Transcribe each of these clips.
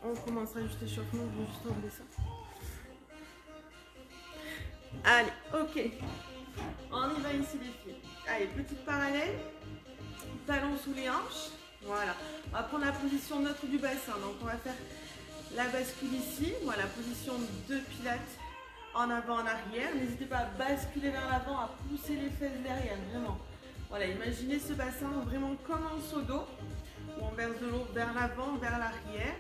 On commencera juste l'échauffement, je vais juste enlever ça. Allez, ok. On y va ici les filles. Allez, petite parallèle. Talons sous les hanches. Voilà. On va prendre la position neutre du bassin. Donc on va faire la bascule ici. Voilà, position de pilates en avant, en arrière. N'hésitez pas à basculer vers l'avant, à pousser les fesses derrière, vraiment. Voilà, imaginez ce bassin vraiment comme un seau d'eau. Où on verse de l'eau vers l'avant, vers l'arrière.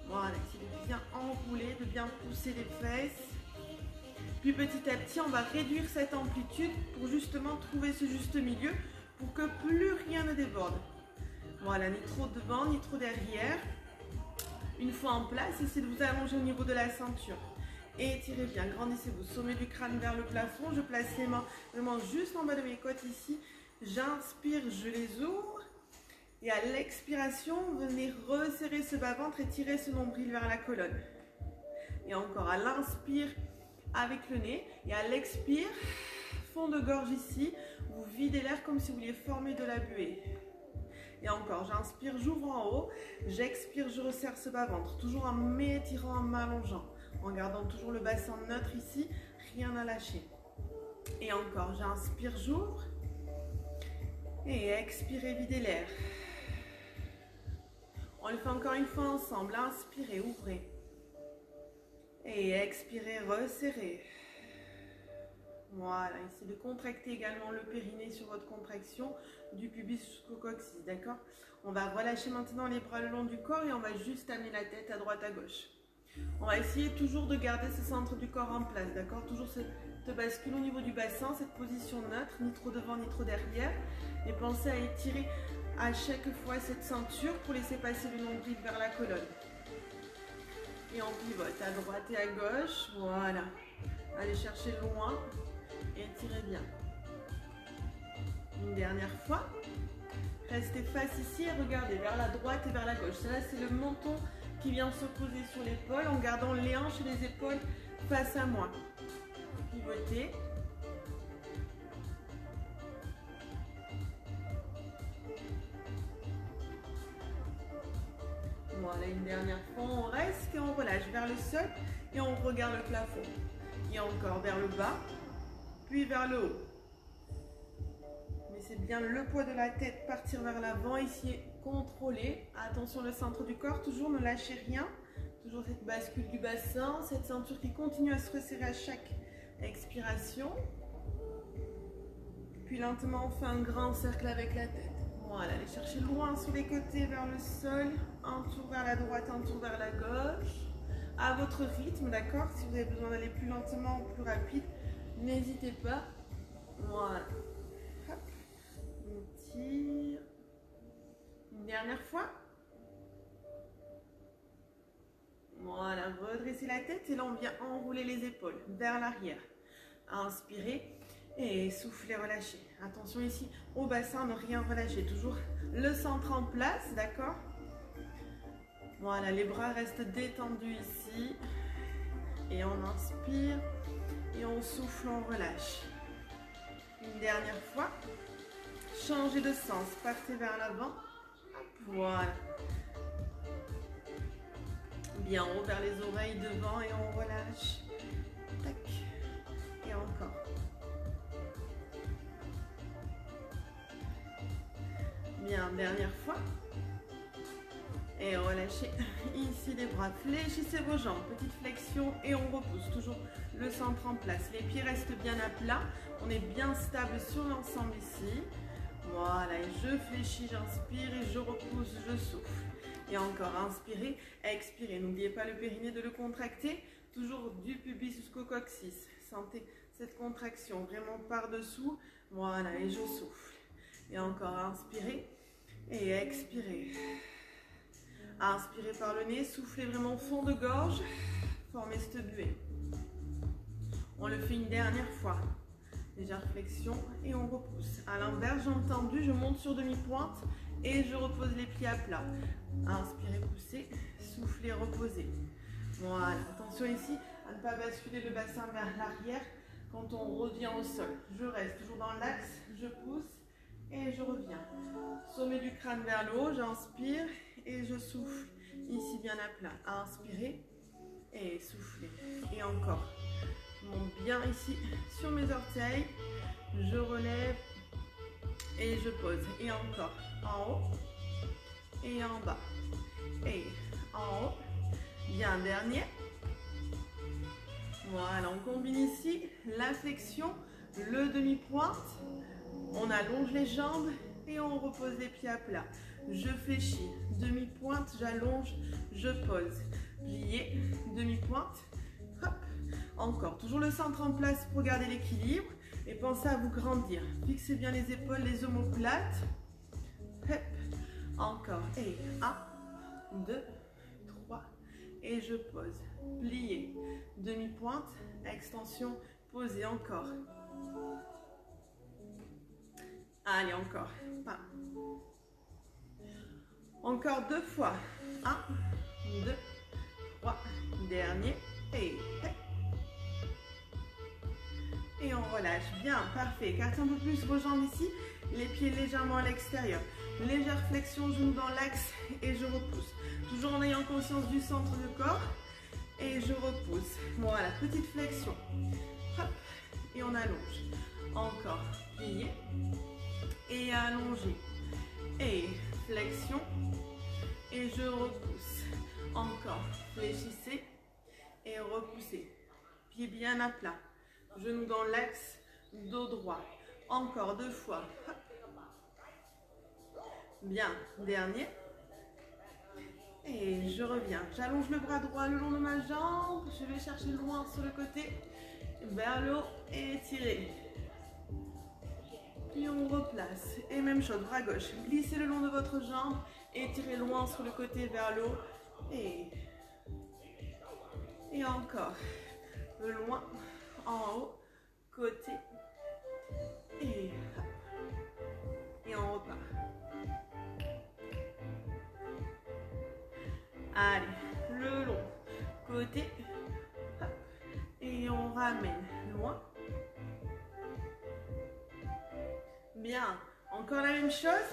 Voilà, essayez de bien enrouler, de bien pousser les fesses. Puis petit à petit, on va réduire cette amplitude pour justement trouver ce juste milieu pour que plus rien ne déborde. Voilà, ni trop devant, ni trop derrière. Une fois en place, essayez de vous allonger au niveau de la ceinture. Étirez bien, grandissez-vous, sommet du crâne vers le plafond. Je place les mains vraiment juste en bas de mes côtes ici. J'inspire, je les ouvre. Et à l'expiration, venez resserrer ce bas-ventre et tirer ce nombril vers la colonne. Et encore à l'inspire avec le nez. Et à l'expire, fond de gorge ici. Vous videz l'air comme si vous vouliez former de la buée. Et encore, j'inspire, j'ouvre en haut. J'expire, je resserre ce bas-ventre. Toujours en m'étirant, en m'allongeant. En gardant toujours le bassin neutre ici. Rien à lâcher. Et encore, j'inspire, j'ouvre. Et expirez, videz l'air. On le fait encore une fois ensemble. Inspirez, ouvrez. Et expirez, resserrez. Voilà, essayez de contracter également le périnée sur votre contraction du pubis jusqu'au coccyx, d'accord? On va relâcher maintenant les bras le long du corps et on va juste amener la tête à droite, à gauche. On va essayer toujours de garder ce centre du corps en place, d'accord? Toujours cette bascule au niveau du bassin, cette position neutre, ni trop devant ni trop derrière. Et pensez à étirer à chaque fois cette ceinture pour laisser passer le nombril vers la colonne. Et on pivote à droite et à gauche, voilà. Allez chercher loin et étirez bien. Une dernière fois. Restez face ici et regardez vers la droite et vers la gauche. Là, c'est le menton qui vient se poser sur l'épaule en gardant les hanches et les épaules face à moi. Pivotez. Voilà, une dernière fois, on reste et on relâche vers le sol et on regarde le plafond. Et encore vers le bas, puis vers le haut. Laissez bien le poids de la tête partir vers l'avant, ici contrôlez. Attention le centre du corps, toujours ne lâchez rien. Toujours cette bascule du bassin, cette ceinture qui continue à se resserrer à chaque expiration. Puis lentement, on fait un grand cercle avec la tête. Voilà, allez chercher loin sur les côtés vers le sol. Un tour vers la droite, un tour vers la gauche. À votre rythme, d'accord? Si vous avez besoin d'aller plus lentement ou plus rapide, n'hésitez pas. Voilà. Hop. On tire. Une dernière fois. Voilà, redressez la tête et là on vient enrouler les épaules vers l'arrière. Inspirez et soufflez, relâchez. Attention ici au bassin, ne rien relâcher. Toujours le centre en place, d'accord? Voilà, les bras restent détendus ici. Et on inspire et on souffle, on relâche. Une dernière fois. Changez de sens, partez vers l'avant. Voilà. Bien haut vers les oreilles devant et on relâche. Tac. Et encore. Bien, dernière fois. Et relâchez ici les bras. Fléchissez vos jambes. Petite flexion et on repousse. Toujours le centre en place. Les pieds restent bien à plat. On est bien stable sur l'ensemble ici. Voilà. Et je fléchis, j'inspire et je repousse, je souffle. Et encore, inspirez, expirez. N'oubliez pas le périnée de le contracter. Toujours du pubis jusqu'au coccyx. Sentez cette contraction vraiment par-dessous. Voilà. Et je souffle. Et encore, inspirez et expirez. Inspirez par le nez, soufflez vraiment au fond de gorge, formez cette buée. On le fait une dernière fois. Légère flexion et on repousse. À l'inverse, jambes tendues, je monte sur demi-pointe et je repose les pieds à plat. Inspirez, poussez, soufflez, reposez. Voilà, attention ici à ne pas basculer le bassin vers l'arrière quand on revient au sol. Je reste toujours dans l'axe, je pousse et je reviens. Sommet du crâne vers le haut, j'inspire et je souffle. ici bien à plat. Inspirez et soufflez. Et encore. Je monte bien ici sur mes orteils. Je relève et je pose. Et encore. En haut et en bas. Et en haut. Bien, dernier. Voilà, on combine ici la flexion, le demi-pointe. On allonge les jambes et on repose les pieds à plat. Je fléchis, demi-pointe, j'allonge, je pose. Plié, demi-pointe, hop. Encore, toujours le centre en place pour garder l'équilibre. Et pensez à vous grandir. Fixez bien les épaules, les omoplates. Hop. Encore, et 1, 2, 3. Et je pose. Plié, demi-pointe, extension, posez encore. Allez, encore. Encore 2 fois. 1, 2, 3. Dernier. Et on relâche. Bien, parfait. Écartez un peu plus vos jambes ici. Les pieds légèrement à l'extérieur. Légère flexion, genoux dans l'axe et je repousse. Toujours en ayant conscience du centre du corps. Et je repousse. Voilà, petite flexion. Hop. Et on allonge. Encore. Plié. Et allongé. Et flexion. Et je repousse. Encore. Fléchissez. Et repoussez. Pied bien à plat. Genoux dans l'axe. Dos droit. Encore 2 fois. Hop. Bien. Dernier. Et je reviens. J'allonge le bras droit le long de ma jambe. Je vais chercher loin sur le côté. Vers le haut et étirez. Puis on replace. Et même chose, bras gauche. Glissez le long de votre jambe. Étirez loin sur le côté vers le haut. Et encore. Loin. En haut. Côté. Et hop. Et on repart. Allez, le long, côté, hop, et on ramène loin. Bien, encore la même chose.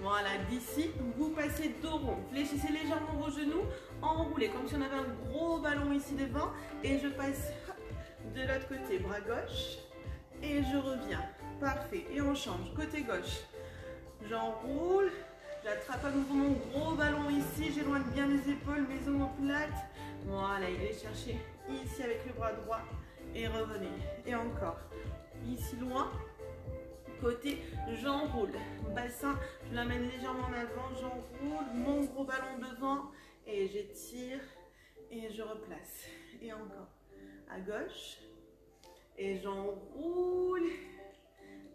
Voilà, d'ici, vous passez dos rond. Fléchissez légèrement vos genoux, enroulez comme si on avait un gros ballon ici devant. Et je passe hop, de l'autre côté, bras gauche, et je reviens. Parfait, et on change, côté gauche. J'enroule. J'attrape à nouveau mon gros ballon ici, j'éloigne bien mes épaules, mes omoplates. Voilà, il est chercher ici avec le bras droit et revenez. Et encore, ici loin, côté, j'enroule. Bassin, je l'amène légèrement en avant, j'enroule, mon gros ballon devant et j'étire et je replace. Et encore, à gauche, et j'enroule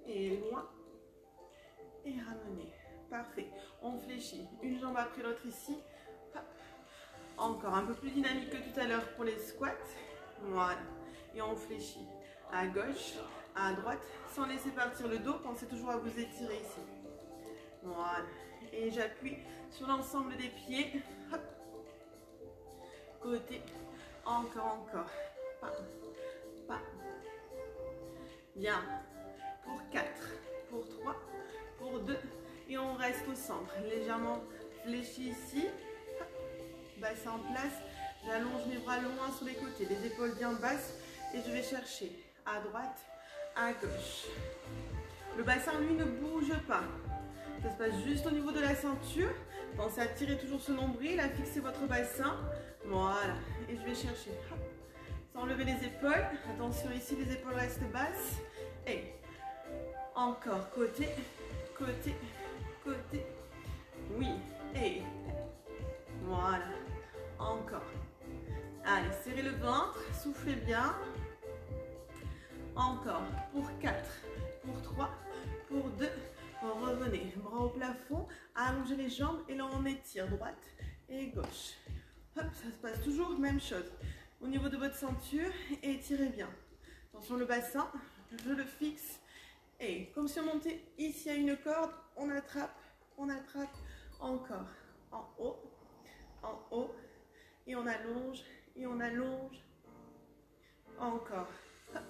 et loin et ramenez. Parfait. On fléchit une jambe après l'autre ici. Hop. Encore un peu plus dynamique que tout à l'heure pour les squats. Voilà. Et on fléchit à gauche, à droite, sans laisser partir le dos. Pensez toujours à vous étirer ici. Voilà. Et j'appuie sur l'ensemble des pieds. Hop. Côté. Encore. Pam. Pam. Bien. Pour 4. Pour 3. Pour 2. Et on reste au centre, légèrement fléchi ici, bassin en place, j'allonge mes bras loin sur les côtés, les épaules bien basses et je vais chercher à droite, à gauche. Le bassin lui ne bouge pas, ça se passe juste au niveau de la ceinture, pensez à tirer toujours ce nombril, à fixer votre bassin, voilà, et je vais chercher, hop. Sans lever les épaules, attention ici les épaules restent basses, et encore côté, côté, côté, oui, et voilà, encore. Allez, serrez le ventre, soufflez bien. Encore, pour 4, pour 3, pour 2, revenez, bras au plafond, allongez les jambes et là on étire droite et gauche. Hop, ça se passe toujours, même chose. Au niveau de votre ceinture, étirez bien. Attention le bassin, je le fixe. Et comme si on montait ici à une corde, on attrape, encore, en haut, et on allonge, encore, hop,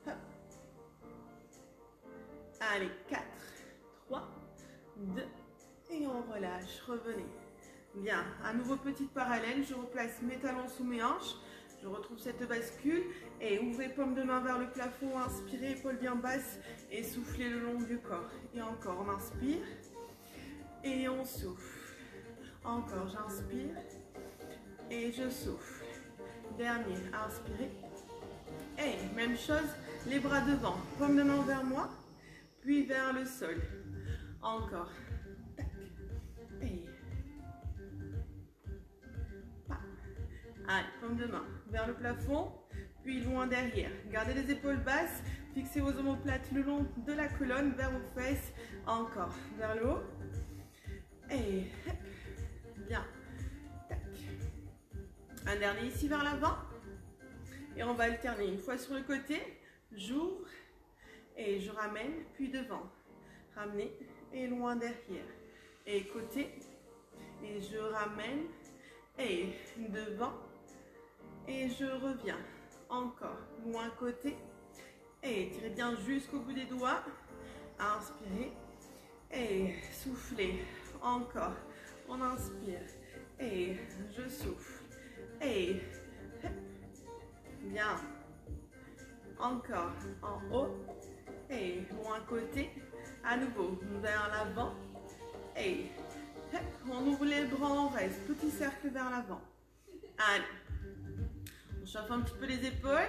hop. Allez, 4, 3, 2, et on relâche, revenez, Bien, à nouveau petite parallèle, je replace mes talons sous mes hanches, je retrouve cette bascule et ouvrez paume de main vers le plafond, inspirez, épaules bien basses et soufflez le long du corps. Et encore, on inspire et on souffle. Encore, j'inspire et je souffle. Dernier, inspirez. Et même chose, les bras devant, paume de main vers moi, puis vers le sol. Encore. Et allez, paume de main vers le plafond, puis loin derrière. Gardez les épaules basses, fixez vos omoplates le long de la colonne, vers vos fesses. Encore, vers le haut. Et bien. Tac. Un dernier ici vers l'avant. Et on va alterner une fois sur le côté. J'ouvre et je ramène, puis devant. Ramener et loin derrière. Et côté. Et je ramène et devant. Et je reviens. Encore. Loin côté. Et tirez bien jusqu'au bout des doigts. Inspirez. Et soufflez. Encore. On inspire. Et je souffle. Et bien. Encore. En haut. Et loin côté. À nouveau. Vers l'avant. Et on ouvre les bras, on reste. Petit cercle vers l'avant. Allez. On chauffe un petit peu les épaules.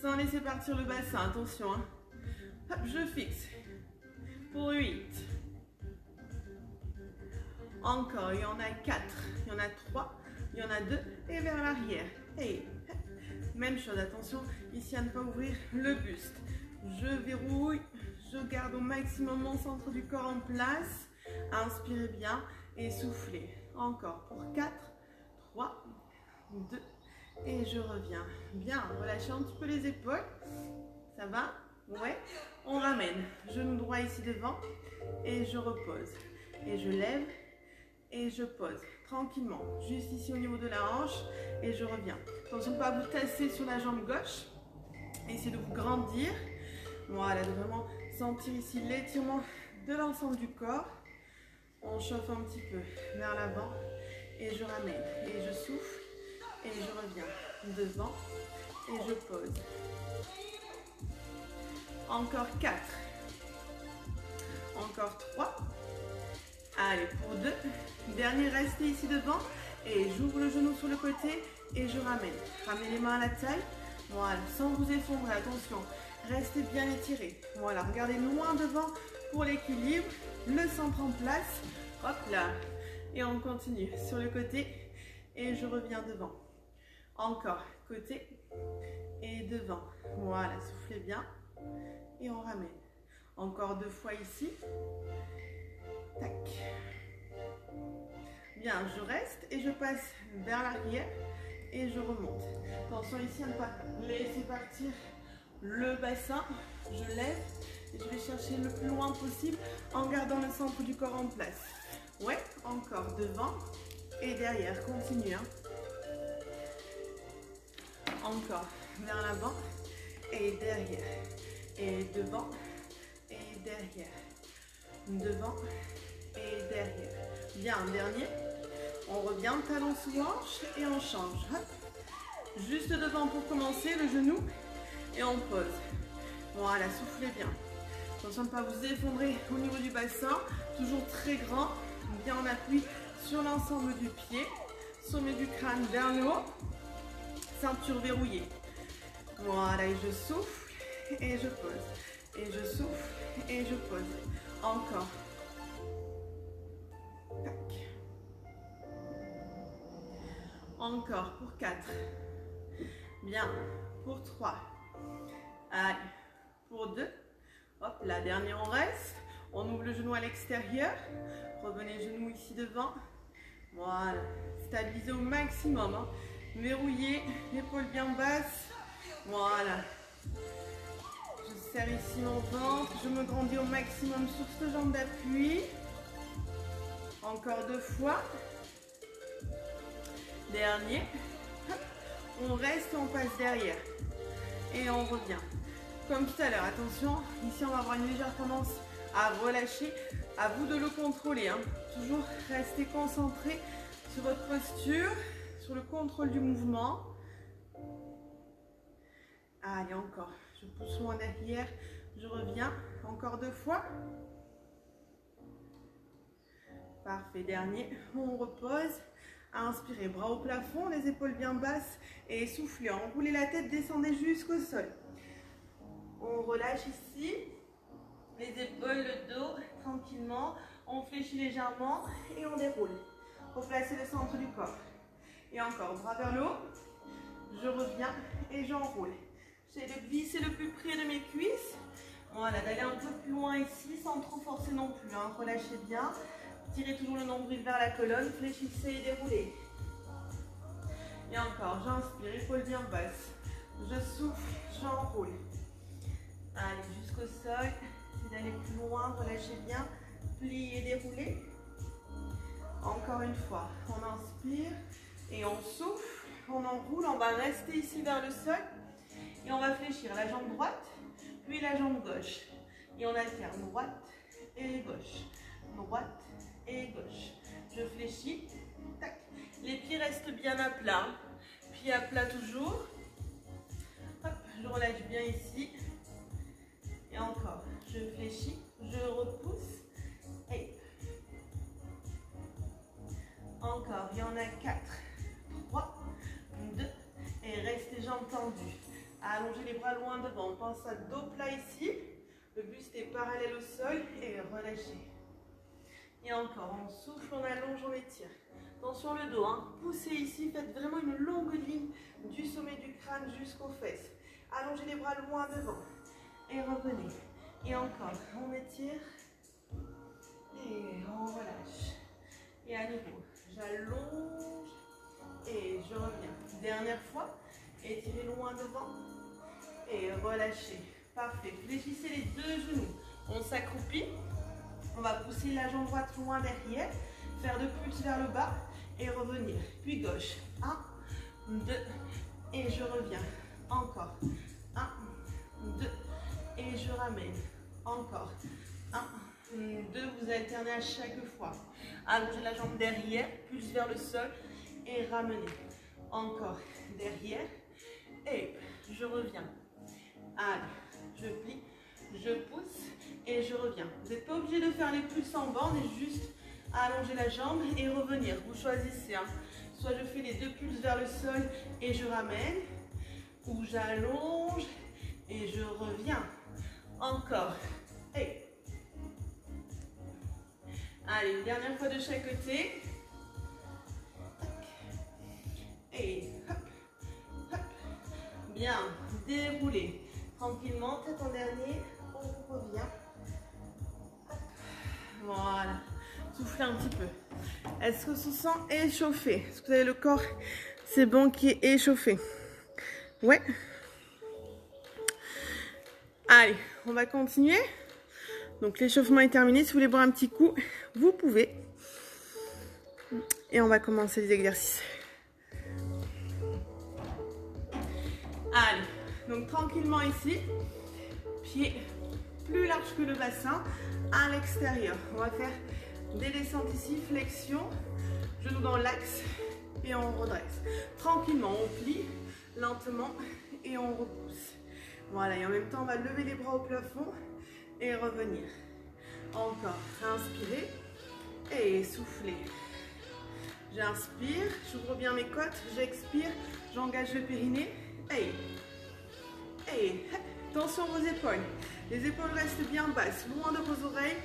Sans laisser partir le bassin. Attention. Hein. Hop, je fixe. Pour 8. Encore. Il y en a 4. Il y en a 3. Il y en a 2. Et vers l'arrière. Et même chose. Attention. Ici à ne pas ouvrir le buste. Je verrouille. Je garde au maximum mon centre du corps en place. Inspirez bien et soufflez. Encore pour 4, 3, 2 et je reviens. Bien, relâchez un petit peu les épaules. Ça va? Ouais. On ramène. Genou droit ici devant et je repose. Et je lève et je pose. Tranquillement. Juste ici au niveau de la hanche et je reviens. Attention de ne pas vous tasser sur la jambe gauche. Essayez de vous grandir. Voilà, de vraiment sentir ici l'étirement de l'ensemble du corps. On chauffe un petit peu vers l'avant et je ramène et je souffle et je reviens devant et je pose. Encore 4. Encore 3. Allez, pour 2. Dernier, restez ici devant et j'ouvre le genou sur le côté et je ramène. Ramenez les mains à la taille. Voilà, sans vous effondrer, attention. Restez bien étirés. Voilà, regardez loin devant pour l'équilibre. Le centre en place. Hop là. Et on continue sur le côté. Et je reviens devant. Encore. Côté. Et devant. Voilà, soufflez bien. Et on ramène. Encore 2 fois ici. Tac. Bien, je reste et je passe vers l'arrière. Et je remonte. Attention ici à ne pas laisser partir le bassin. Je lève. Et je vais chercher le plus loin possible en gardant le centre du corps en place. Ouais, encore devant et derrière. Continue. Hein. Encore vers l'avant et derrière. Et devant et derrière. Devant et derrière. Bien, dernier. On revient, talon sous hanche et on change. Hop. Juste devant pour commencer, le genou. Et on pose. Voilà, soufflez bien. Attention de ne pas vous effondrer au niveau du bassin. Toujours très grand. Bien en appui sur l'ensemble du pied. Sommet du crâne vers le haut. Ceinture verrouillée. Voilà, et je souffle et je pose. Et je souffle et je pose. Encore. Tac. Encore pour 4. Bien. Pour 3. Allez. Pour 2. Hop, la dernière on reste. On ouvre le genou à l'extérieur. Revenez genou ici devant. Voilà. Stabilisez au maximum. Hein. Verrouillez, l'épaule bien basse. Voilà. Je serre ici mon ventre. Je me grandis au maximum sur cette jambe d'appui. Encore 2 fois. Dernier. Hop. On reste et on passe derrière. Et on revient. Comme tout à l'heure, attention, ici on va avoir une légère tendance à relâcher. À vous de le contrôler. Hein. Toujours rester concentré posture, sur le contrôle du mouvement. Allez, encore. Je pousse loin derrière, je reviens. Encore 2 fois. Parfait, dernier. On repose. Inspirez, bras au plafond, les épaules bien basses. Et soufflez, enroulez la tête, descendez jusqu'au sol. On relâche ici. Les épaules, le dos, tranquillement. On fléchit légèrement et on déroule. Replacez le centre du corps. Et encore, bras vers le haut. Je reviens et j'enroule. J'essaie de glisser le plus près de mes cuisses. Voilà, d'aller un peu plus loin ici sans trop forcer non plus. Hein. Relâchez bien. Tirez toujours le nombril vers la colonne. Fléchissez et déroulez. Et encore, j'inspire, épaules bien basses. Je souffle, j'enroule. Allez, jusqu'au sol. Essayez d'aller plus loin, relâchez bien. Pliez et déroulez. Encore une fois, on inspire et on souffle. On enroule, on va rester ici vers le sol. Et on va fléchir la jambe droite, puis la jambe gauche. Et on alterne droite et gauche. Droite et gauche. Je fléchis. Tac. Les pieds restent bien à plat. Pieds à plat toujours. Hop, je relâche bien ici. Et encore. Je fléchis. Je repousse. Et encore. Il y en a 4. 3, 2. Et restez jambes tendues. Allongez les bras loin devant. On pense à dos plat ici. Le buste est parallèle au sol. Et relâchez. Et encore, on souffle, on allonge, on étire. Attention le dos, hein. Poussez ici, faites vraiment une longue ligne du sommet du crâne jusqu'aux fesses. Allongez les bras loin devant. Et revenez. Et encore, on étire. Et on relâche. Et à nouveau, j'allonge. Et je reviens. Dernière fois. Étirez loin devant. Et relâchez. Parfait. Fléchissez les 2 genoux. On s'accroupit. On va pousser la jambe droite loin derrière, faire 2 pulses vers le bas et revenir. Puis gauche. 1, 2 et je reviens. Encore. 1, 2 et je ramène. Encore. 1, 2, vous alternez à chaque fois. Allongez la jambe derrière, pulse vers le sol et ramenez. Encore derrière et je reviens. Allez, je plie, je pousse. Et je reviens. Vous n'êtes pas obligé de faire les pulses en bas, on est juste à allonger la jambe et revenir. Vous choisissez. Hein. Soit je fais les 2 pulses vers le sol et je ramène. Ou j'allonge et je reviens. Encore. Et. Allez, une dernière fois de chaque côté. Et hop, hop. Bien. Déroulez. Tranquillement, tête en dernier. On revient. Voilà, soufflez un petit peu. Est-ce qu'on se sent échauffé? Est-ce que vous avez le corps, c'est bon, qui est échauffé? Ouais. Allez, on va continuer. Donc l'échauffement est terminé. Si vous voulez boire un petit coup, vous pouvez. Et on va commencer les exercices. Allez, donc tranquillement ici. Pieds plus large que le bassin à l'extérieur. On va faire des descentes ici, flexion, genoux dans l'axe et on redresse. Tranquillement, on plie lentement et on repousse. Voilà, et en même temps, on va lever les bras au plafond et revenir. Encore, inspirez et soufflez. J'inspire, j'ouvre bien mes côtes, j'expire, j'engage le périnée. Et tension vos épaules. Les épaules restent bien basses, loin de vos oreilles.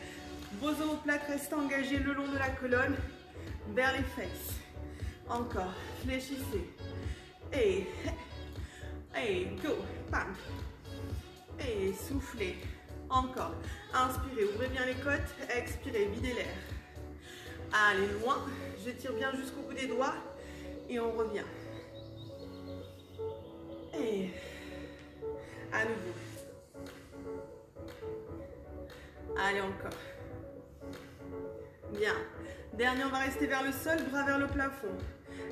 Vos omoplates restent engagées le long de la colonne, vers les fesses. Encore, fléchissez. Et go, pam. Et soufflez. Encore. Inspirez, ouvrez bien les côtes. Expirez, videz l'air. Allez, loin. J'étire bien jusqu'au bout des doigts. Et on revient. Et à nouveau. Allez, encore. Bien. Dernier, on va rester vers le sol, bras vers le plafond.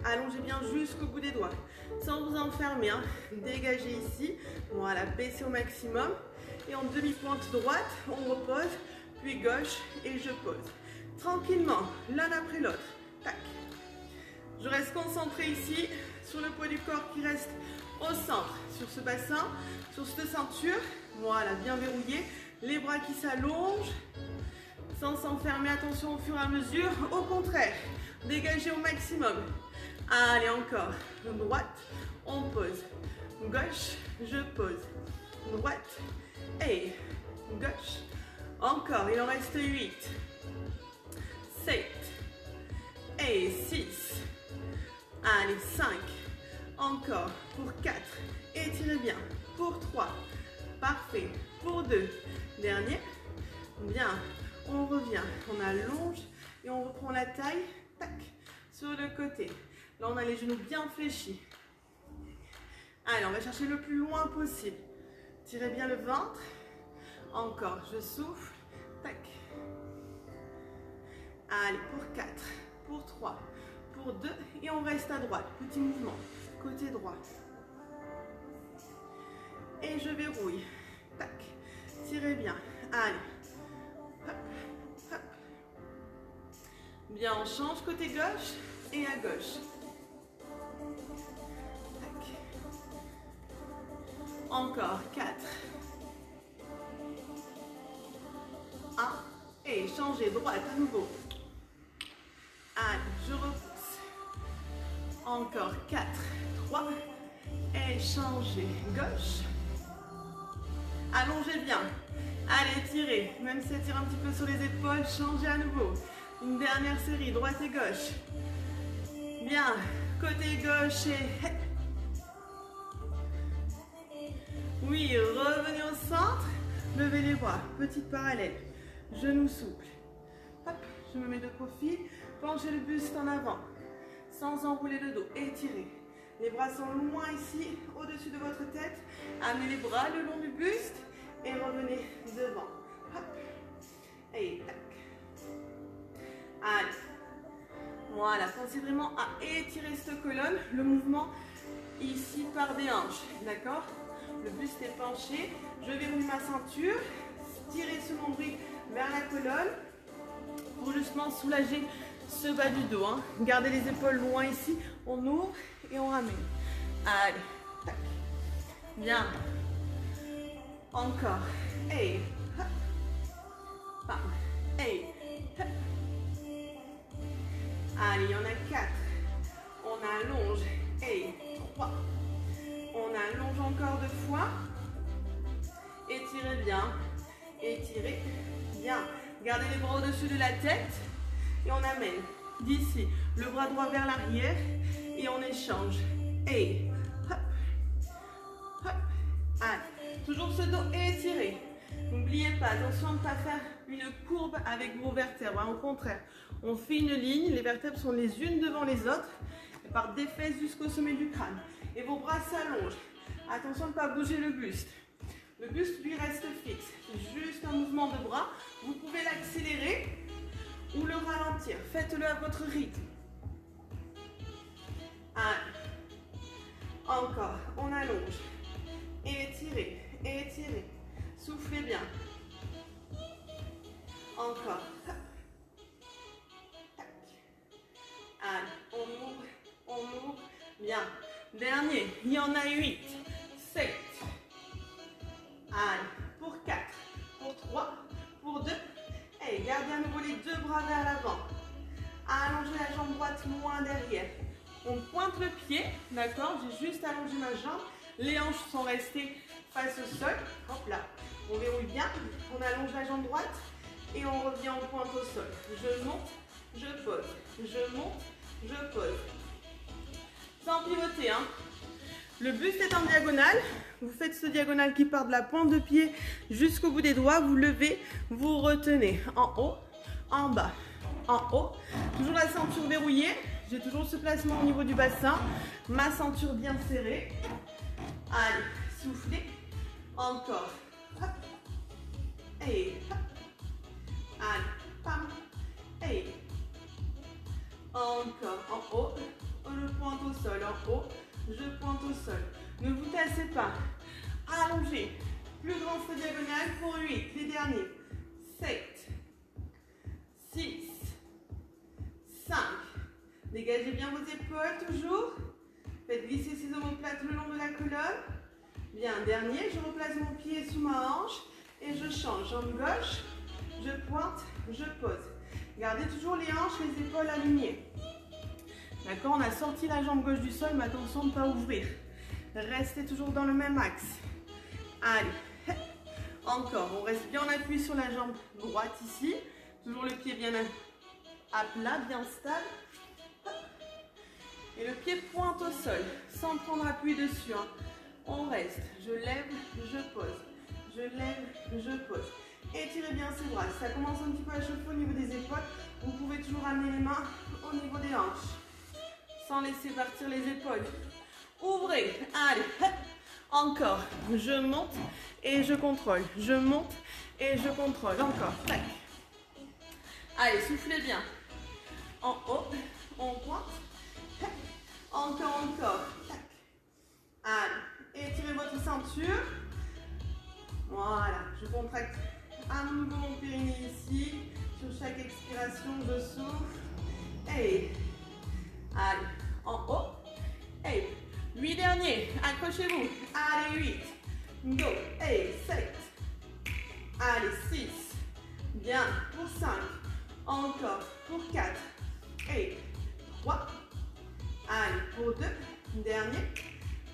Allongez bien jusqu'au bout des doigts. Sans vous enfermer, hein. Dégagez ici. Voilà, baissez au maximum. Et en demi-pointe droite, on repose. Puis gauche et je pose. Tranquillement, l'un après l'autre. Tac. Je se concentrer ici sur le poids du corps qui reste au centre, sur ce bassin, sur cette ceinture. Voilà, bien verrouillé. Les bras qui s'allongent sans s'enfermer. Attention au fur et à mesure. Au contraire, dégagez au maximum. Allez, encore. Droite, on pose. Gauche, je pose. Droite et gauche. Encore, il en reste 8, 7 et 6. Allez, 5. Encore pour 4. Étirez bien. Pour 3. Parfait. Pour 2. Dernier. Bien. On revient. On allonge et on reprend la taille. Tac. Sur le côté. Là, on a les genoux bien fléchis. Allez, on va chercher le plus loin possible. Tirez bien le ventre. Encore. Je souffle. Tac. Allez, pour 4. Pour 3. Pour 2. Et on reste à droite. Petit mouvement. Côté droit. Et je verrouille. Tac. Tirez bien. Allez. Hop, hop. Bien, on change côté gauche et à gauche. Tac. Encore 4. 1. Et changez droite à nouveau. Allez, je repousse. Encore 4. 3. Et changez gauche. Allongez bien. Allez, tirez. Même si ça tire un petit peu sur les épaules, changez à nouveau. Une dernière série, droite et gauche. Bien. Côté gauche et... Oui, revenez au centre. Levez les bras. Petite parallèle. Genoux souples. Hop, je me mets de profil. Penchez le buste en avant. Sans enrouler le dos. Étirez. Les bras sont loin ici, au-dessus de votre tête. Amenez les bras le long du buste et revenez devant. Hop. Et tac. Allez. Voilà, pensez vraiment à étirer cette colonne. Le mouvement ici part des hanches. D'accord? Le buste est penché. Je verrouille ma ceinture. Tirez ce nombril vers la colonne pour justement soulager ce bas du dos. Hein. Gardez les épaules loin ici. On ouvre et on ramène. Allez. Tac. Bien. Encore. Et hop. Bam. Et hop. Allez, il y en a 4. On allonge. Et 3. On allonge encore 2 fois. Étirez bien. Étirez bien. Gardez les bras au-dessus de la tête. Et on amène d'ici le bras droit vers l'arrière. Et on échange. Et hop. Hop. Allez. Toujours ce dos étiré. N'oubliez pas, attention à ne pas faire une courbe avec vos vertèbres. Au contraire, on fait une ligne. Les vertèbres sont les unes devant les autres. Et part des fesses jusqu'au sommet du crâne. Et vos bras s'allongent. Attention à ne pas bouger le buste. Le buste, lui, reste fixe. C'est juste un mouvement de bras. Vous pouvez l'accélérer ou le ralentir. Faites-le à votre rythme. Allez. Encore. On allonge. Étirez. Étirez. Soufflez bien. Encore. Tac. Allez. On ouvre. On ouvre. Bien. Dernier. Il y en a 8. 7. Allez, pour 4, pour 3, pour 2. Et gardez à nouveau les deux bras vers l'avant. Allongez la jambe droite loin derrière. On pointe le pied, d'accord? J'ai juste allongé ma jambe. Les hanches sont restées face au sol. Hop là. On verrouille bien. On allonge la jambe droite et on revient en pointe au sol. Je monte, je pose. Je monte, je pose. Sans pivoter, hein? Le buste est en diagonale. Vous faites ce diagonale qui part de la pointe de pied jusqu'au bout des doigts. Vous levez, vous retenez en haut, en bas, en haut. Toujours la ceinture verrouillée. J'ai toujours ce placement au niveau du bassin. Ma ceinture bien serrée. Allez, soufflez. Encore. Hop. Et hop. Allez, pam. Et encore en haut. Je pointe au sol, en haut. Je pointe au sol. Ne vous tassez pas. Allongez. Plus grand cette diagonale pour 8. Les derniers. 7. 6. 5. Dégagez bien vos épaules. épaules toujours. Faites glisser ces omoplates le long de la colonne. Bien, dernier, je replace mon pied sous ma hanche et je change. Jambe gauche, je pointe, je pose. Gardez toujours les hanches, les épaules alignées. D'accord, on a sorti la jambe gauche du sol, mais attention de ne pas ouvrir. Restez toujours dans le même axe. Allez, encore, on reste bien en appui sur la jambe droite ici. Toujours le pied bien à plat, bien stable. Et le pied pointe au sol, sans prendre appui dessus. Hein. On reste, je lève, je pose. Je lève, je pose. Étirez bien ses bras. Si ça commence un petit peu à chauffer au niveau des épaules, vous pouvez toujours amener les mains au niveau des hanches. Sans laisser partir les épaules. Ouvrez, allez, encore. Je monte et je contrôle. Je monte et je contrôle. Encore, tac. Allez, soufflez bien. En haut, on pointe. Encore, encore. Tac. Allez, étirez votre ceinture. Voilà, je contracte à nouveau mon périnée ici. Sur chaque expiration, je souffle. Et allez, en haut. Et 8 derniers, accrochez-vous. Allez, 8. Go. Et 7. Allez, 6. Bien, pour 5. Encore, pour 4. Et 3. Allez, pour 2. Dernier.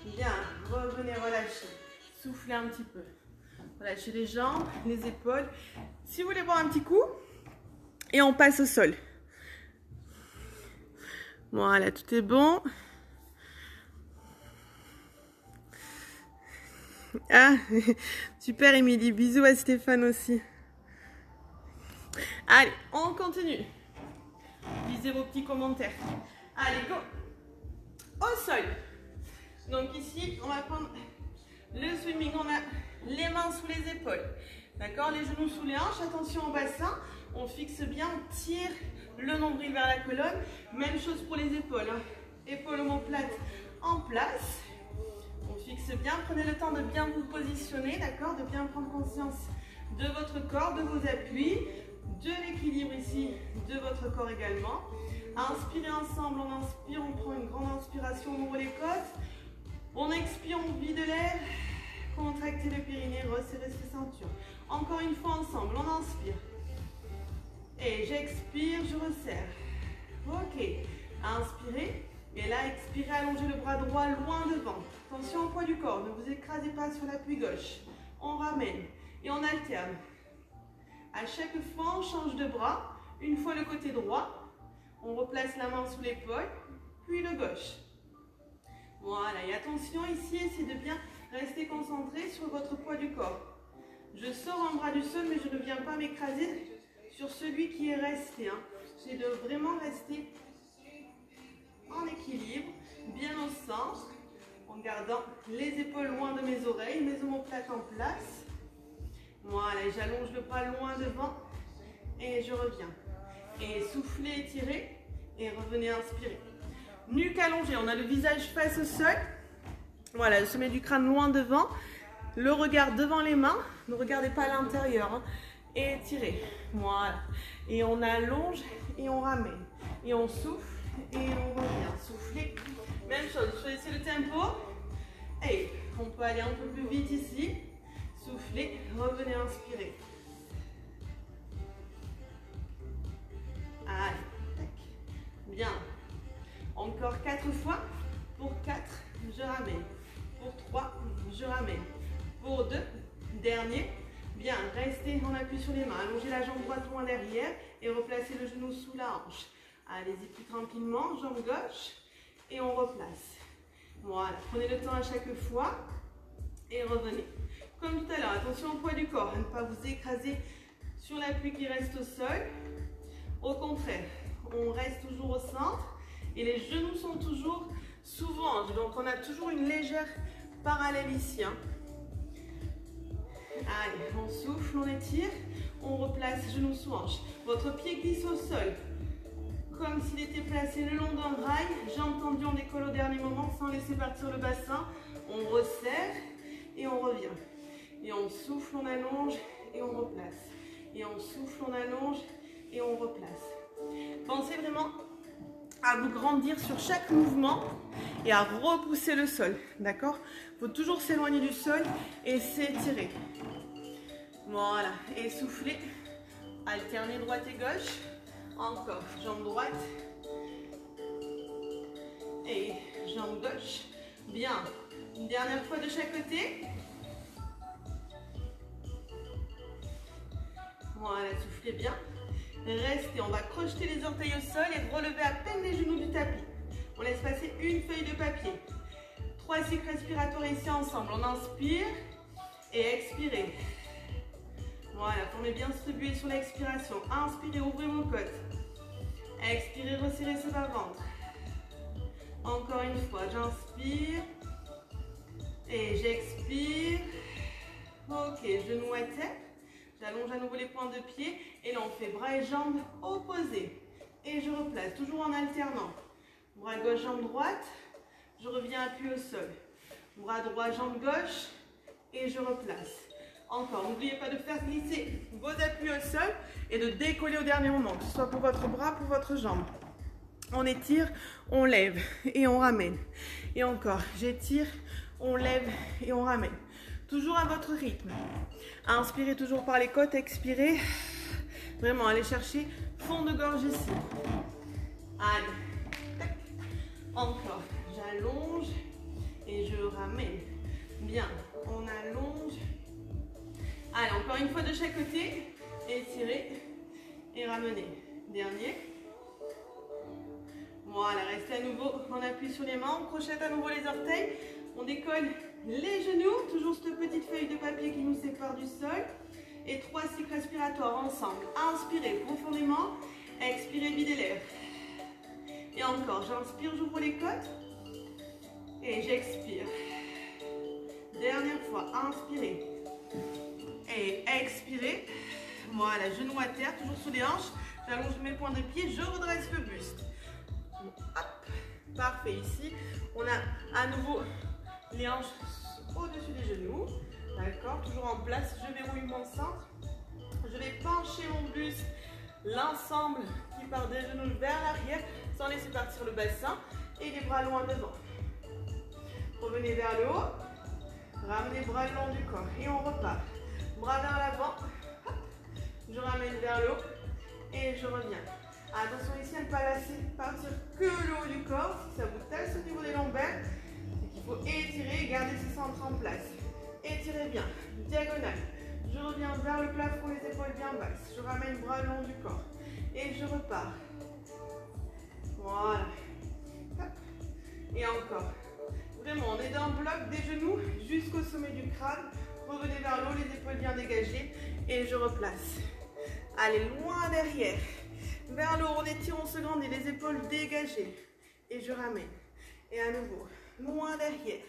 Bien, revenez relâcher. Soufflez un petit peu. Relâchez les jambes, les épaules. Si vous voulez boire un petit coup, et on passe au sol. Voilà, tout est bon. Ah, super Émilie, bisous à Stéphane aussi. Allez, on continue. Lisez vos petits commentaires. Allez, go. Au sol. Donc ici, on va prendre le swimming. On a les mains sous les épaules. D'accord, les genoux sous les hanches. Attention au bassin. On fixe bien, on tire le nombril vers la colonne. Même chose pour les épaules. Hein. Épaules omoplates en place. On fixe bien. Prenez le temps de bien vous positionner, d'accord, de bien prendre conscience de votre corps, de vos appuis, de l'équilibre ici de votre corps également. Inspirez ensemble, on inspire, on prend une grande inspiration, on ouvre les côtes. On expire, on vide l'air. Contractez le périnée, resserrez ses ceintures. Encore une fois ensemble, on inspire. Et j'expire, je resserre. Ok, inspirez. Et là, expirez, allongez le bras droit loin devant. Attention au poids du corps, ne vous écrasez pas sur l'appui gauche. On ramène et on alterne. À chaque fois, on change de bras. Une fois le côté droit, on replace la main sous l'épaule, puis le gauche. Voilà, et attention ici, essayez de bien rester concentré sur votre poids du corps. Je sors un bras du sol, mais je ne viens pas m'écraser sur celui qui est resté. Hein. J'essaie de vraiment rester en équilibre, bien au centre, en gardant les épaules loin de mes oreilles, mes omoplates en place. Voilà, j'allonge le bras loin devant et je reviens. Et soufflez, étirez et revenez inspirer. Nuque allongée, on a le visage face au sol. Voilà, le sommet du crâne loin devant. Le regard devant les mains. Ne regardez pas à l'intérieur. Hein. Et étirez. Voilà. Et on allonge et on ramène. Et on souffle et on revient. Soufflez. Même chose, choisissez le tempo. Et on peut aller un peu plus vite ici. Soufflez, revenez inspirer. Allez, tac. Bien. Encore 4 fois. Pour 4, je ramène. Pour 3, je ramène. Pour 2, dernier. Bien, restez en appui sur les mains. Allongez la jambe droite loin derrière et replacez le genou sous la hanche. Allez-y plus tranquillement, jambe gauche et on replace. Voilà, prenez le temps à chaque fois et revenez. Comme tout à l'heure, attention au poids du corps, à ne pas vous écraser sur l'appui qui reste au sol. Au contraire, on reste toujours au centre et les genoux sont toujours souvent. Donc on a toujours une légère parallèle ici. Hein. Allez, on souffle, on étire, on replace genou sous hanche. Votre pied glisse au sol, comme s'il était placé le long d'un rail. Jambes tendues, on décolle au dernier moment sans laisser partir le bassin. On resserre et on revient. Et on souffle, on allonge et on replace. Et on souffle, on allonge et on replace. Pensez vraiment à vous grandir sur chaque mouvement et à repousser le sol, d'accord? Il faut toujours s'éloigner du sol et s'étirer. Voilà, et souffler, alterner droite et gauche. Encore, jambe droite et jambe gauche. Bien, une dernière fois de chaque côté. Voilà, soufflez bien. Restez, on va crocheter les orteils au sol et relever à peine les genoux du tapis. On laisse passer une feuille de papier. 3 cycles respiratoires ici ensemble. On inspire et expirez. Voilà, formez bien ce buée sur l'expiration. Inspirez, ouvrez vos côtes. Expirez, resserrez ce bas-ventre. Encore une fois, j'inspire et j'expire. Ok, genoux à tête. J'allonge à nouveau les pointes de pied. Et là, on fait bras et jambes opposés. Et je replace, toujours en alternant. Bras gauche, jambe droite. Je reviens appuyé au sol. Bras droit, jambe gauche. Et je replace. Encore, n'oubliez pas de faire glisser vos appuis au sol et de décoller au dernier moment, que ce soit pour votre bras, pour votre jambe. On étire, on lève et on ramène. Et encore, j'étire, on lève et on ramène. Toujours à votre rythme. Inspirez toujours par les côtes, expirez. Vraiment, allez chercher fond de gorge ici. Allez. Encore, j'allonge et je ramène. Bien, on allonge. Allez, encore une fois de chaque côté. Étirez et ramenez. Dernier. Voilà, restez à nouveau en appui sur les mains. On crochette à nouveau les orteils. On décolle les genoux. Toujours cette petite feuille de papier qui nous sépare du sol. Et 3 cycles respiratoires ensemble. Inspirez profondément. Expirez, videz l'air. Et encore, j'inspire, j'ouvre les côtes. Et j'expire. Dernière fois, inspirez. Et expirez. Voilà, genoux à terre, toujours sous les hanches. J'allonge mes points de pied, je redresse le buste. Hop, parfait. Ici, on a à nouveau les hanches au-dessus des genoux. D'accord, toujours en place. Je verrouille mon centre. Je vais pencher mon buste, l'ensemble qui part des genoux vers l'arrière, sans laisser partir le bassin et les bras loin devant. Revenez vers le haut. Ramenez les bras le long du corps et on repart. Bras vers l'avant, je ramène vers le haut et je reviens. Attention ici à ne pas laisser partir que le haut du corps. Si ça vous tasse au niveau des lombaires, c'est qu'il faut étirer et garder ce centre en place. Étirez bien, diagonale. Je reviens vers le plafond, les épaules bien basses. Je ramène bras le long du corps et je repars. Voilà. Et encore. Vraiment, on est dans le bloc des genoux jusqu'au sommet du crâne. Revenez vers le haut, les épaules bien dégagées et je replace. Allez, loin derrière. Vers le haut, on étire, on se grandit, les épaules dégagées. Et je ramène. Et à nouveau, loin derrière.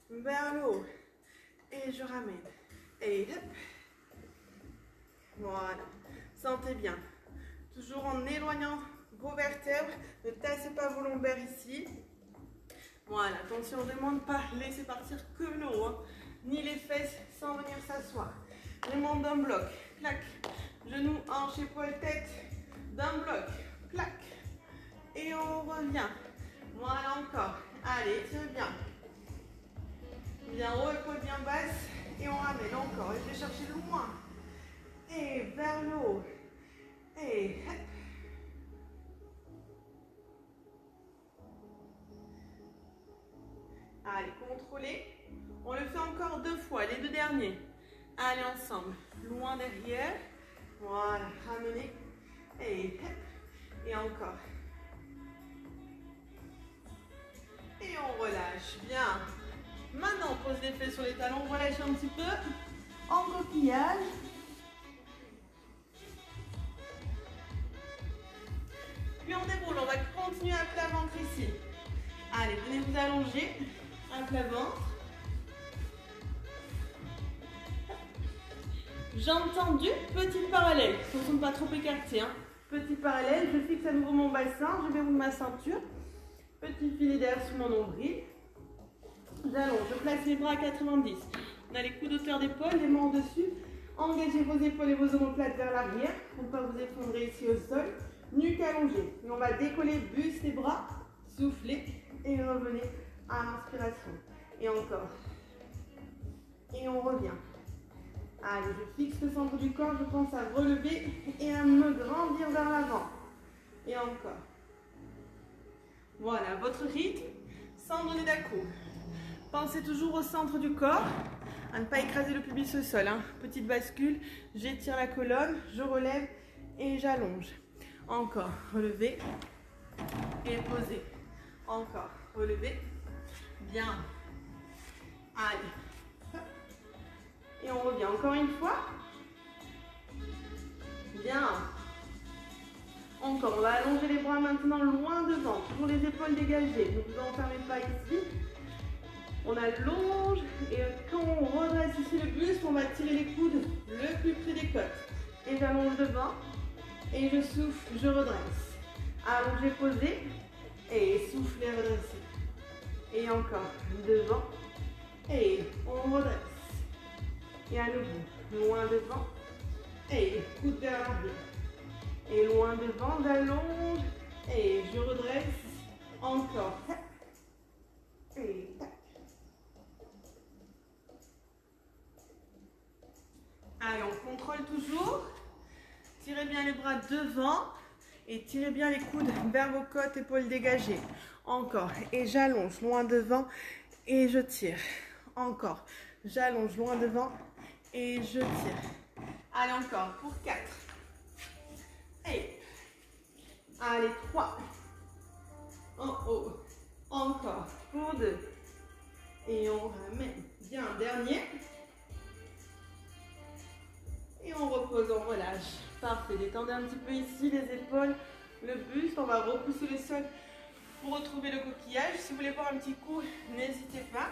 Vers le haut. Et je ramène. Et hop. Voilà. Sentez bien. Toujours en éloignant vos vertèbres. Ne tassez pas vos lombaires ici. Voilà. Attention, on ne demande pas laisser partir que le haut. Hein. Ni les fesses sans venir s'asseoir. Les mains d'un bloc. Clac. Genoux, hanches, épaules, tête. D'un bloc. Clac. Et on revient. Voilà encore. Allez, tirez bien. Bien haut, épaules bien basses. Et on ramène encore. Et je vais chercher loin. Et vers le haut. Et hop. Allez, contrôlez. On le fait encore 2 fois, les 2 derniers. Allez, ensemble. Loin derrière. Voilà, ramenez. Et hop. Et encore. Et on relâche. Bien. Maintenant, on pose les fesses sur les talons. On relâche un petit peu. En coquillage. Puis on déroule. On va continuer à plat ventre ici. Allez, venez vous allonger. À plat ventre. Jambes tendues, petite parallèle. Attention de ne pas trop écarter. Hein. Petit parallèle, je fixe à nouveau mon bassin. Je verrouille ma ceinture. Petit filet d'air sous mon nombril. J'allonge, je place les bras à 90. On a les coudes hauteur d'épaule, les mains en dessus. Engagez vos épaules et vos omoplates vers l'arrière pour ne pas vous effondrer ici au sol. nuque allongée. Et on va décoller buste et bras, soufflez et revenez à l'inspiration. Et encore. Et on revient. Allez, je fixe le centre du corps, je pense à relever et à me grandir vers l'avant. Et encore. Voilà, votre rythme, sans donner d'à-coups. Pensez toujours au centre du corps, à ne pas écraser le pubis au sol. Hein. Petite bascule, j'étire la colonne, je relève et j'allonge. Encore, relevez et posez. Encore, relevez. Bien. Allez. Et on revient encore une fois. Bien. Encore, on va allonger les bras maintenant loin devant. Toujours les épaules dégagées. Ne vous enfermez pas ici. On allonge et quand on redresse ici le buste, on va tirer les coudes le plus près des côtes. Et j'allonge devant. Et je souffle, je redresse. Allongez, posez. Et soufflez, redressez. Et encore, devant. Et on redresse. Et à nouveau, loin devant. Et coude vers l'arrière. Et loin devant, j'allonge. Et je redresse. Encore. Et tac. Allez, on contrôle toujours. Tirez bien les bras devant. Et tirez bien les coudes vers vos côtes, épaules dégagées. Encore. Et j'allonge loin devant. Et je tire. Encore. J'allonge loin devant. Et je tire. Allez, encore. Pour 4. Et. Allez, 3. En haut. Encore. Pour 2. Et on ramène. Bien, dernier. Et on repose, on relâche. Parfait. Détendez un petit peu ici les épaules, le buste. On va repousser le sol pour retrouver le coquillage. Si vous voulez boire un petit coup, n'hésitez pas.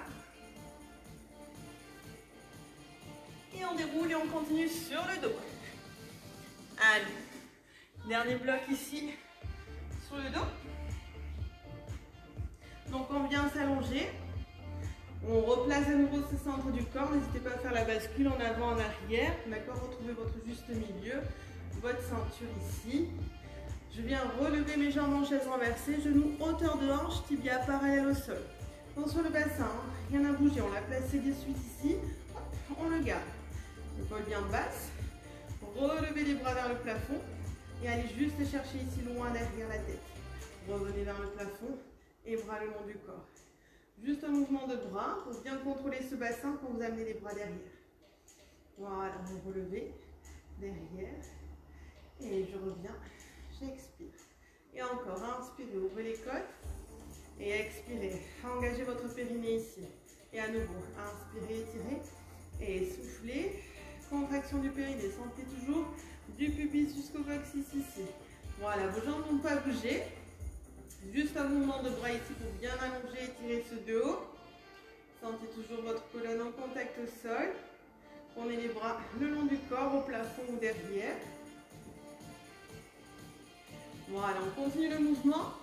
Et on déroule et on continue sur le dos. Allez. Dernier bloc ici sur le dos. Donc on vient s'allonger. On replace à nouveau ce centre du corps. N'hésitez pas à faire la bascule en avant, en arrière. D'accord, retrouvez votre juste milieu. Votre ceinture ici. Je viens relever mes jambes en chaise renversée. Genoux hauteur de hanche, tibia parallèle au sol. Donc sur le bassin, rien à bouger. On l'a placé de suite ici. Hop, on le garde. Épaule bien basse. Relevez les bras vers le plafond. Et allez juste chercher ici loin derrière la tête. Revenez vers le plafond et bras le long du corps. Juste un mouvement de bras pour bien contrôler ce bassin quand vous amenez les bras derrière. Voilà, vous relevez derrière. Et je reviens, j'expire. Et encore, inspirez, ouvrez les côtes. Et expirez, engagez votre périnée ici. Et à nouveau, inspirez, étirez. Et soufflez, contraction du périnée. Sentez toujours du pubis jusqu'au coccyx ici. Voilà, vos jambes n'ont pas bougé. Juste un mouvement de bras ici pour bien allonger et tirer ce de haut. Sentez toujours votre colonne en contact au sol. Prenez les bras le long du corps, au plafond ou derrière. Voilà, on continue le mouvement.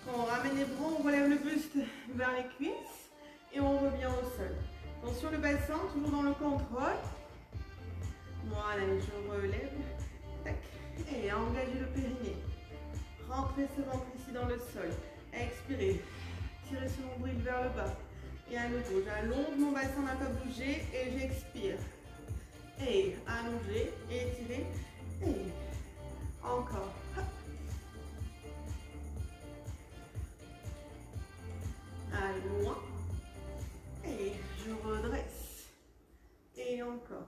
Quand on ramène les bras, on relève le buste vers les cuisses et on revient au sol. Donc sur le bassin, toujours dans le contrôle. Voilà, je relève. Tac. Et engagez le périnée. Rentrez ce ventre ici dans le sol. Expirez. Tirez ce nombril vers le bas. Et à nouveau, j'allonge, mon bassin n'a pas bougé et j'expire. Et allongez, étirez. Et encore. Hop. Allez, loin. Et je redresse. Et encore.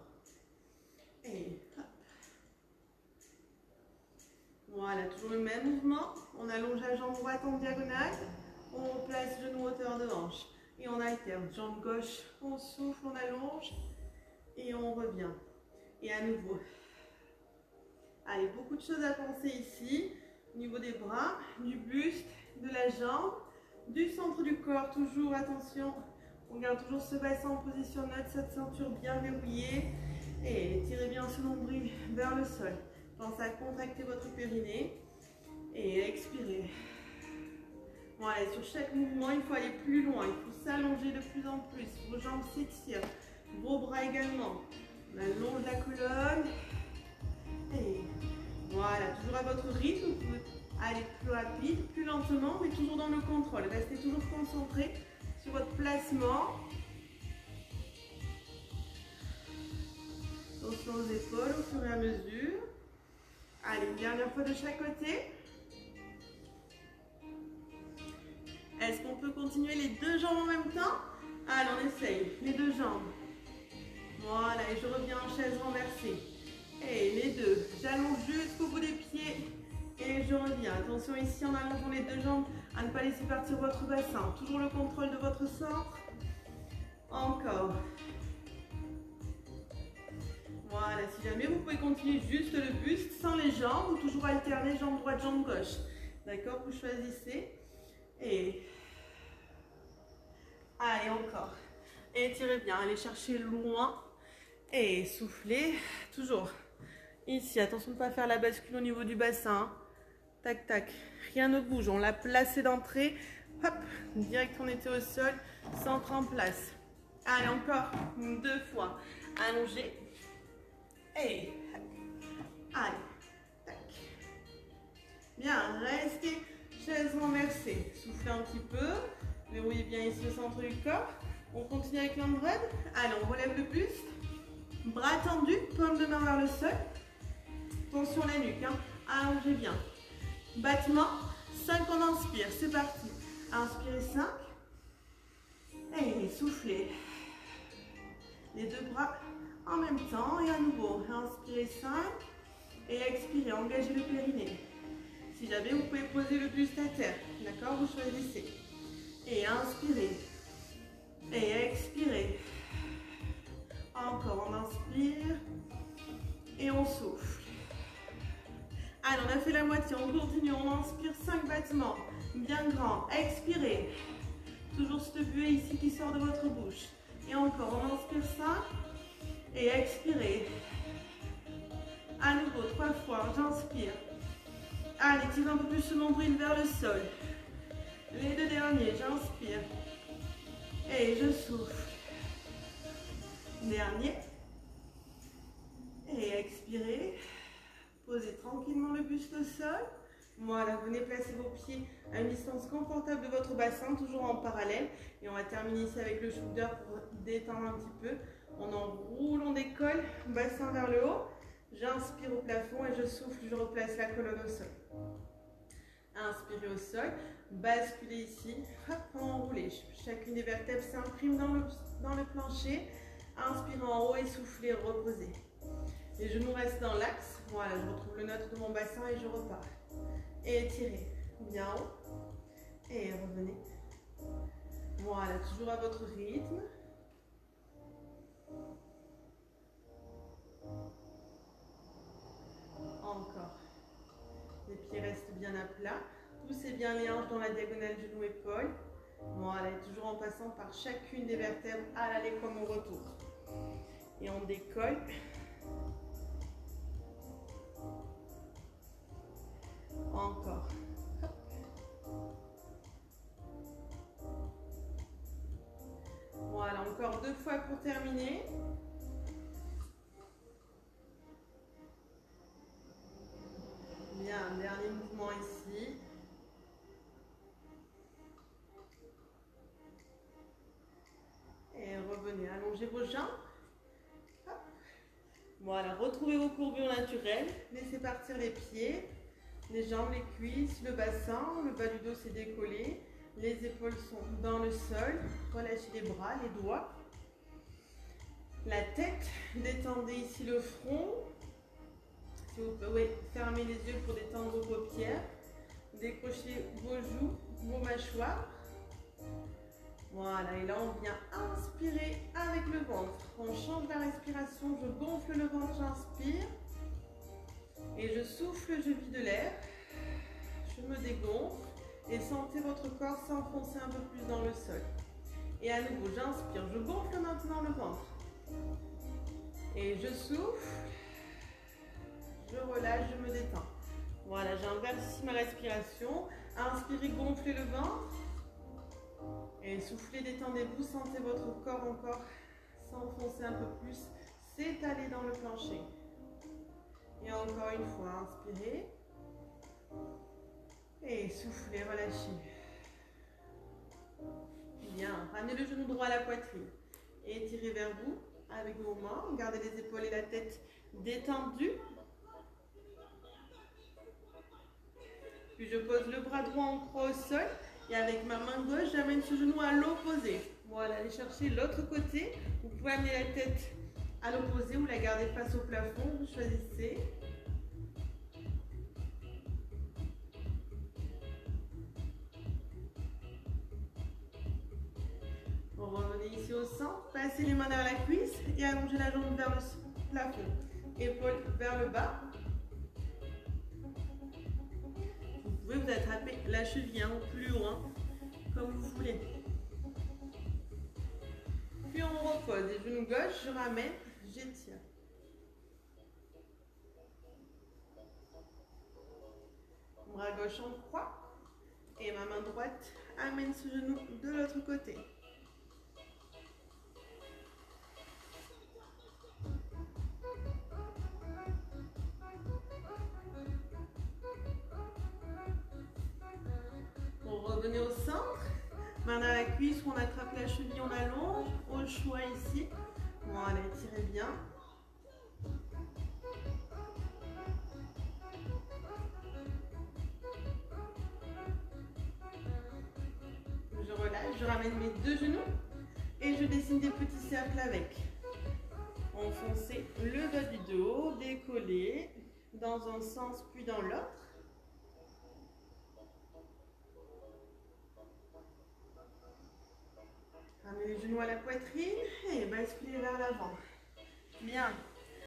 Et hop. Voilà, toujours le même mouvement. On allonge la jambe droite en diagonale. On place genou hauteur de hanche. Et on alterne. Jambe gauche, on souffle, on allonge. Et on revient. Et à nouveau. Allez, beaucoup de choses à penser ici. Au niveau des bras, du buste, de la jambe, du centre du corps. Toujours, attention. On garde toujours ce bassin en position neutre, cette ceinture bien verrouillée. Et tirez bien ce nombril vers le sol. Pensez à contracter votre périnée. Et expirez. Voilà, sur chaque mouvement, il faut aller plus loin. Il faut s'allonger de plus en plus. Vos jambes s'étirent. Vos bras également. On allonge la colonne. Et Voilà, toujours à votre rythme, vous pouvez aller plus rapide, plus lentement, mais toujours dans le contrôle. Restez toujours concentré sur votre placement. Attention aux épaules au fur et à mesure. Allez, une dernière fois de chaque côté. Est-ce qu'on peut continuer les deux jambes en même temps? Allez, on essaye. Les deux jambes. Voilà, et je reviens en chaise renversée. Et les deux. J'allonge jusqu'au bout des pieds. Et je reviens. Attention ici en allongeant les deux jambes à ne pas laisser partir votre bassin. Toujours le contrôle de votre centre. Encore. Voilà, si jamais vous pouvez continuer juste le buste sans les jambes ou toujours alterner jambe droite, jambe gauche. D'accord, vous choisissez. Et allez, encore. Étirez bien, allez chercher loin. Et soufflez. Toujours. Ici, attention de ne pas faire la bascule au niveau du bassin. Tac, tac. Rien ne bouge. On l'a placé d'entrée. Hop, direct on était au sol. Centre en place. Allez, encore 2 fois. Allongez. Et allez, tac. Bien, restez chaise renversée. Soufflez un petit peu. Verrouillez bien ici le centre du corps. On continue avec l'ombrelle. Allez, on relève le buste. Bras tendus, paume de main vers le sol. Tension la nuque. Hein. Allongez bien. Battement. 5, on inspire. C'est parti. Inspirez 5. Et soufflez. Les deux bras en même temps et à nouveau, inspirez 5 et expirez, engagez le périnée. Si jamais, vous pouvez poser le buste à terre, d'accord? Vous choisissez. Et inspirez. Et expirez. Encore, on inspire et on souffle. Allez, on a fait la moitié, on continue, on inspire 5 battements, bien grand, expirez. Toujours cette buée ici qui sort de votre bouche. Et encore, on inspire 5. Et expirez. À nouveau, 3 fois, j'inspire. Allez, tirez un peu plus ce nombril vers le sol. Les 2 derniers, j'inspire. Et je souffle. Dernier. Et expirez. Posez tranquillement le buste au sol. Voilà, venez placer vos pieds à une distance confortable de votre bassin, toujours en parallèle. Et on va terminer ici avec le shoulder pour détendre un petit peu. On enroule, on décolle, bassin vers le haut. J'inspire au plafond et je souffle, je replace la colonne au sol. Inspirez au sol, basculez ici, hop, enroulez. Chacune des vertèbres s'imprime dans le plancher. Inspirez en haut et soufflez, reposez. Les genoux restent dans l'axe. Voilà, je retrouve le neutre de mon bassin et je repars. Et étirez bien haut. Et revenez. Voilà, toujours à votre rythme. Encore. Les pieds restent bien à plat. Poussez bien les hanches dans la diagonale genou-épaule. Voilà, et toujours en passant par chacune des vertèbres à l'aller comme au retour. Et on décolle. Encore. Voilà, encore 2 fois pour terminer. Bien, dernier mouvement ici. Et revenez, allongez vos jambes. Hop. Voilà, retrouvez vos courbures naturelles. Laissez partir les pieds, les jambes, les cuisses, le bassin. Le bas du dos s'est décollé. Les épaules sont dans le sol. Relâchez les bras, les doigts. La tête, détendez ici le front. Si vous pouvez fermer les yeux pour détendre vos paupières. Décrochez vos joues, vos mâchoires. Voilà, et là on vient inspirer avec le ventre. On change la respiration, je gonfle le ventre, j'inspire. Et je souffle, je vide l'air. Je me dégonfle. Et sentez votre corps s'enfoncer un peu plus dans le sol. Et à nouveau, j'inspire, je gonfle maintenant le ventre. Et je souffle. Je relâche, je me détends. Voilà, j'inverse ici ma respiration. Inspirez, gonflez le ventre. Et soufflez, détendez-vous. Sentez votre corps encore s'enfoncer un peu plus, s'étaler dans le plancher. Et Et encore une fois, inspirez. Et soufflez, relâchez. Bien, ramenez le genou droit à la poitrine. Et tirez vers vous avec vos mains. Gardez les épaules et la tête détendues. Puis je pose le bras droit en croix au sol. Et avec ma main gauche, j'amène ce genou à l'opposé. Voilà, allez chercher l'autre côté. Vous pouvez amener la tête à l'opposé ou la garder face au plafond. Vous choisissez. Revenez ici au centre. Passez les mains derrière la cuisse et allongez la jambe vers le plafond. Épaules vers le bas. Vous pouvez vous attraper la cheville ou plus haut, comme vous voulez. Puis on repose. Les genoux gauche, je ramène, j'étire. Bras gauche en croix. Et ma main droite amène ce genou de l'autre côté. Revenez au centre, main à la cuisse, on attrape la cheville, on allonge, au choix ici. Voilà, étirez bien. Je relâche, je ramène mes deux genoux et je dessine des petits cercles avec. Enfoncez le bas du dos, décollez dans un sens puis dans l'autre. Ramenez les genoux à la poitrine et basculez vers l'avant. Bien.